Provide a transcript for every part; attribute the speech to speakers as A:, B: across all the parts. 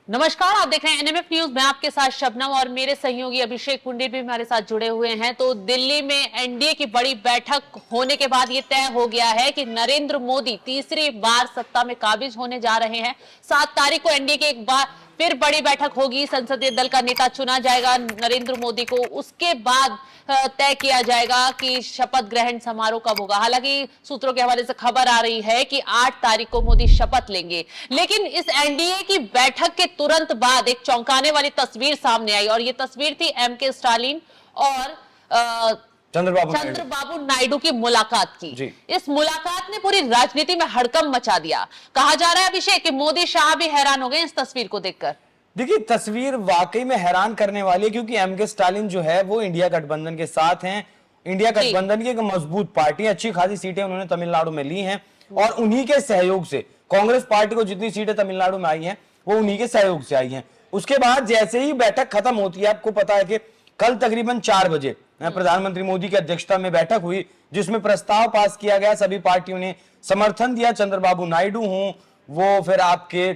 A: नमस्कार, आप देख रहे हैं एनएमएफ न्यूज। मैं आपके साथ शबनम और मेरे सहयोगी अभिषेक पुंडित भी हमारे साथ जुड़े हुए हैं। तो दिल्ली में एनडीए की बड़ी बैठक होने के बाद ये तय हो गया है कि नरेंद्र मोदी तीसरी बार सत्ता में काबिज होने जा रहे हैं। 7 तारीख को एनडीए की एक बार फिर बड़ी बैठक होगी, संसदीय दल का नेता चुना जाएगा नरेंद्र मोदी को। उसके बाद तय किया जाएगा कि शपथ ग्रहण समारोह कब होगा। हालांकि सूत्रों के हवाले से खबर आ रही है कि 8 तारीख को मोदी शपथ लेंगे। लेकिन इस एनडीए की बैठक के तुरंत बाद एक चौंकाने वाली तस्वीर सामने आई और ये तस्वीर थी एमके स्टालिन और चंद्रबाबू नायडू की मुलाकात की। इस मुलाकात ने पूरी राजनीति में हड़कंप मचा दिया। कहा जा रहा है अभिषेक कि मोदी शाह भी हैरान हो गए इस तस्वीर को देखकर।
B: देखिए, तस्वीर वाकई में हैरान करने वाली है क्योंकि एमके स्टालिन जो है वो इंडिया गठबंधन के साथ हैं। इंडिया गठबंधन की एक मजबूत पार्टी, अच्छी खासी सीटें उन्होंने तमिलनाडु में ली हैं और उन्हीं के सहयोग से कांग्रेस पार्टी को जितनी सीटें तमिलनाडु में आई हैं वो उन्हीं के सहयोग से आई हैं। उसके बाद जैसे ही बैठक खत्म होती है, आपको पता है कि कल तकरीबन 4 बजे प्रधानमंत्री मोदी की अध्यक्षता में बैठक हुई जिसमें प्रस्ताव पास किया गया। सभी पार्टियों ने समर्थन दिया। चंद्रबाबू नायडू हों, वो फिर आपके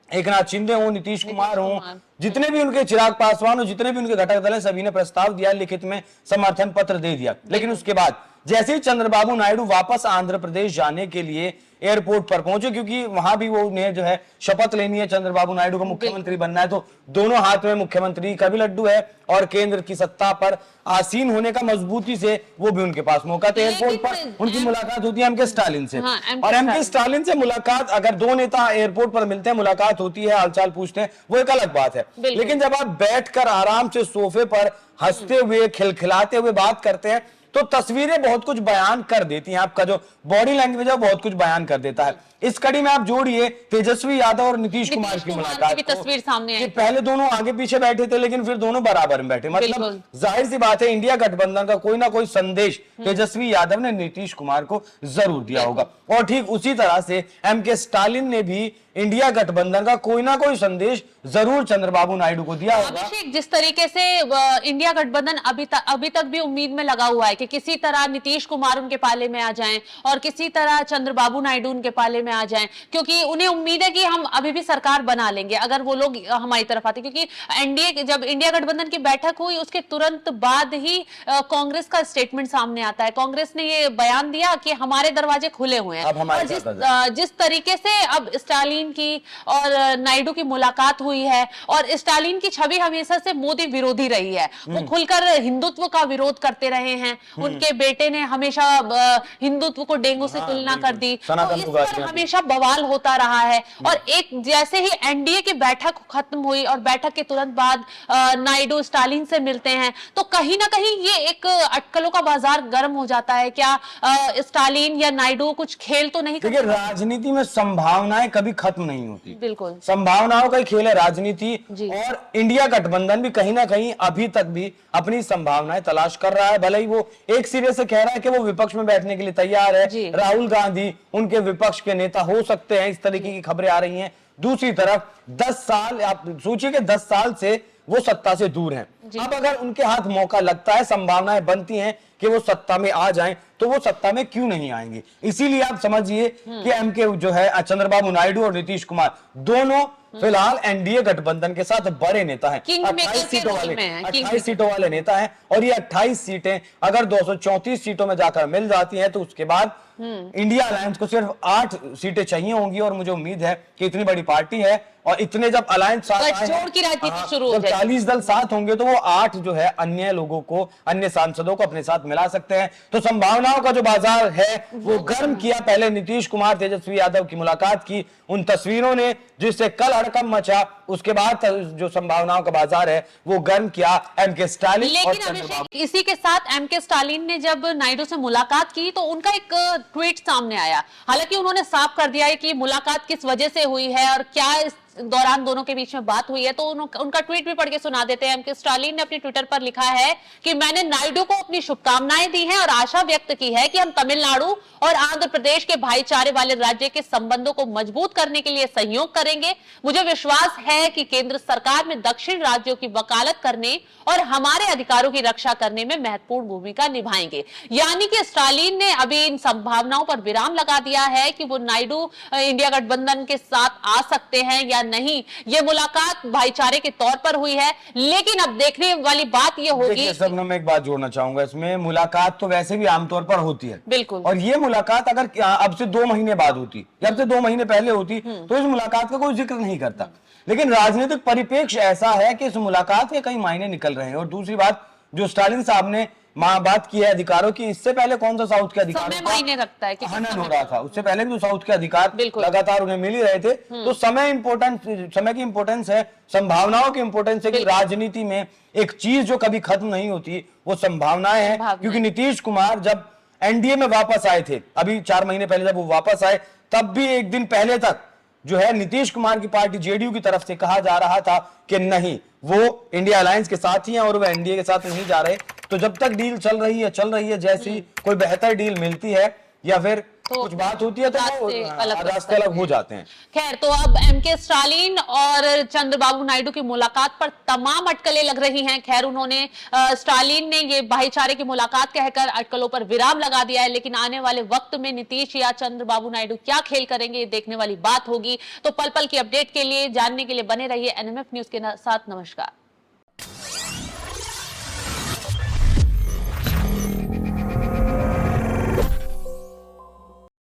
B: एकनाथ शिंदे हों, नीतीश कुमार हों, जितने भी उनके चिराग पासवान हो, जितने भी उनके घटक दल हैं, सभी ने प्रस्ताव दिया, लिखित में समर्थन पत्र दे दिया। लेकिन उसके बाद जैसे ही चंद्रबाबू नायडू वापस आंध्र प्रदेश जाने के लिए एयरपोर्ट पर पहुंचे, क्योंकि वहां भी वो उन्हें जो है शपथ लेनी है, चंद्रबाबू नायडू को मुख्यमंत्री बनना है, तो दोनों हाथ में मुख्यमंत्री का भी लड्डू है और केंद्र की सत्ता पर आसीन होने का मजबूती से वो भी उनके पास मौका। तो एयरपोर्ट पर उनकी मुलाकात होती है एमके स्टालिन से। और एमके स्टालिन से मुलाकात, अगर दो नेता एयरपोर्ट पर मिलते हैं, मुलाकात होती है, हालचाल पूछते हैं, वो एक अलग बात है। लेकिन जब आप बैठकर आराम से सोफे पर हंसते हुए खिलखिलाते हुए बात करते हैं तो तस्वीरें बहुत कुछ बयान कर देती हैं। आपका जो बॉडी लैंग्वेज है बहुत कुछ बयान कर देता है। इस कड़ी में आप जोड़िए तेजस्वी यादव और नीतीश कुमार की मुलाकात की
A: तस्वीर सामने आई।
B: पहले दोनों आगे पीछे बैठे थे लेकिन फिर दोनों बराबर में बैठे। मतलब जाहिर सी बात है इंडिया गठबंधन का कोई ना कोई संदेश तेजस्वी यादव ने नीतीश कुमार को जरूर दिया होगा और ठीक उसी तरह से एमके स्टालिन ने भी इंडिया गठबंधन का कोई ना कोई संदेश जरूर चंद्रबाबू नायडू को दिया होगा।
A: अभिषेक, जिस तरीके से इंडिया गठबंधन अभी तक भी उम्मीद में लगा हुआ है कि किसी तरह नीतीश कुमार उनके पाले में आ जाएं और किसी तरह चंद्रबाबू नायडू उनके पाले में आ जाएं, क्योंकि उन्हें उम्मीद है कि हम अभी भी सरकार बना लेंगे अगर वो लोग हमारी तरफ आते। क्योंकि एनडीए जब इंडिया गठबंधन की बैठक हुई उसके तुरंत बाद ही कांग्रेस का स्टेटमेंट सामने आता है। कांग्रेस ने ये बयान दिया कि हमारे दरवाजे खुले हुए हैं। और जिस तरीके से अब स्टालिन की और नायडू की मुलाकात हुई है और स्टालिन की छवि हमेशा से मोदी विरोधी रही है। वो खुलकर हिंदुत्व का विरोध करते रहे हैं। उनके बेटे ने हमेशा हिंदुत्व को डेंगू से तुलना कर दी, तो इस पर हमेशा बवाल होता रहा है। और एक जैसे ही एनडीए की बैठक खत्म हुई और बैठक के तुरंत बाद नायडू स्टालिन से मिलते हैं तो कहीं ना कहीं ये एक अटकलों का बाजार गर्म हो जाता है। क्या स्टालिन या नायडू कुछ खेल तो नहीं करते?
B: राजनीति में संभावनाएं कभी खत्म नहीं होती।
A: बिल्कुल,
B: संभावनाओं का ही खेल है राजनीति। और इंडिया गठबंधन भी कहीं ना कहीं अभी तक भी अपनी संभावनाएं तलाश कर रहा है। भले ही वो एक सिरे से कह रहा है कि वो विपक्ष में बैठने के लिए तैयार है, राहुल गांधी उनके विपक्ष के नेता हो सकते हैं, इस तरीके की खबरें आ रही हैं। दूसरी तरफ 10 साल, आप सोचिए कि 10 साल से वो सत्ता से दूर हैं। अब अगर उनके हाथ मौका लगता है, संभावनाएं बनती हैं कि वो सत्ता में आ जाएं, तो वो सत्ता में क्यों नहीं आएंगे। इसीलिए आप समझिए कि एमके जो है चंद्रबाबू नायडू और नीतीश कुमार दोनों फिलहाल एनडीए गठबंधन के साथ बड़े नेता हैं। 28 सीटों वाले नेता हैं और ये 28 सीटें अगर 234 सीटों में जाकर मिल जाती हैं तो उसके बाद इंडिया अलायंस को सिर्फ 8 सीटें चाहिए होंगी। और मुझे उम्मीद है कि इतनी बड़ी पार्टी है और इतने जब अलायंस साथ
A: की राजनीति शुरू हो जाएगी,
B: 40 दल साथ होंगे तो वो 8 जो है अन्य लोगों को, अन्य सांसदों को अपने साथ मिला सकते हैं। तो संभावनाओं का जो बाजार है वो गर्म किया पहले नीतीश कुमार तेजस्वी यादव की मुलाकात की उन तस्वीरों ने, जिससे कल हड़कंप मचा। उसके बाद जो संभावनाओं का बाजार है वो गर्म किया एमके स्टालिन।
A: लेकिन अभिषेक, इसी के साथ एमके स्टालिन ने जब नायडू से मुलाकात की तो उनका एक ट्वीट सामने आया। हालांकि उन्होंने साफ कर दिया है कि मुलाकात किस वजह से हुई है और क्या इस दौरान दोनों के बीच में बात हुई है। तो उनका ट्वीट भी पढ़ के सुना देते हैं। एमके स्टालिन ने अपने ट्विटर पर लिखा है कि मैंने नायडू को अपनी शुभकामनाएं दी हैं और आशा व्यक्त की है कि हम तमिलनाडु और आंध्र प्रदेश के भाईचारे वाले राज्य के संबंधों को मजबूत करने के लिए सहयोग करेंगे। मुझे विश्वास है कि केंद्र सरकार में दक्षिण राज्यों की वकालत करने और हमारे अधिकारों की रक्षा करने में महत्वपूर्ण भूमिका निभाएंगे। यानी कि स्टालिन ने अभी इन संभावनाओं पर विराम लगा दिया है कि वो नायडू इंडिया गठबंधन के साथ आ सकते हैं या या नहीं, ये मुलाकात भाईचारे के तौर पर हुई है। लेकिन अब देखने वाली बात ये होगी।
B: देखिए सबने, मैं एक बात जोड़ना चाहूंगा इसमें, मुलाकात तो वैसे भी आमतौर पर होती है,
A: बिल्कुल,
B: और ये मुलाकात अगर अब से 2 महीने बाद होती या अब से 2 महीने पहले होती तो इस मुलाकात का कोई जिक्र नहीं करता। लेकिन राजनीतिक परिप्रेक्ष्य ऐसा है कि इस मुलाकात के कई मायने निकल रहे हैं। और दूसरी बात, जो स्टालिन साहब ने बात की है अधिकारों की, इससे पहले कौन सा साउथ के अधिकारों
A: समय मायने रखता है कि
B: हनन हो रहा था, उससे पहले भी तो साउथ के अधिकार
A: बिल्कुल
B: लगातार उन्हें मिल ही रहे थे। तो समय की इंपोर्टेंस है, संभावनाओं की इंपोर्टेंस है कि राजनीति में एक चीज जो कभी खत्म नहीं होती वो संभावनाएं हैं। क्योंकि नीतीश कुमार जब एनडीए में वापस आए थे, अभी 4 महीने पहले जब वो वापस आए, तब भी एक दिन पहले तक जो है नीतीश कुमार की पार्टी जेडीयू की तरफ से कहा जा रहा था कि नहीं, वो इंडिया अलायंस के साथ ही हैं और वो एनडीए के साथ नहीं जा रहे। तो जब तक डील चल रही है, जैसी कोई बेहतर डील मिलती है या फिर कुछ बात होती है तो रास्ते अलग हो जाते हैं।
A: खैर, तो अब एमके स्टालिन और चंद्रबाबू नायडू की मुलाकात पर तमाम अटकलें लग रही हैं। खैर, उन्होंने स्टालिन ने ये भाईचारे की मुलाकात कहकर अटकलों पर विराम लगा दिया है। लेकिन आने वाले वक्त में नीतीश या चंद्रबाबू नायडू क्या खेल करेंगे, ये देखने वाली बात होगी। तो पल पल की अपडेट के लिए, जानने के लिए बने रहिए एनएमएफ न्यूज के साथ। नमस्कार।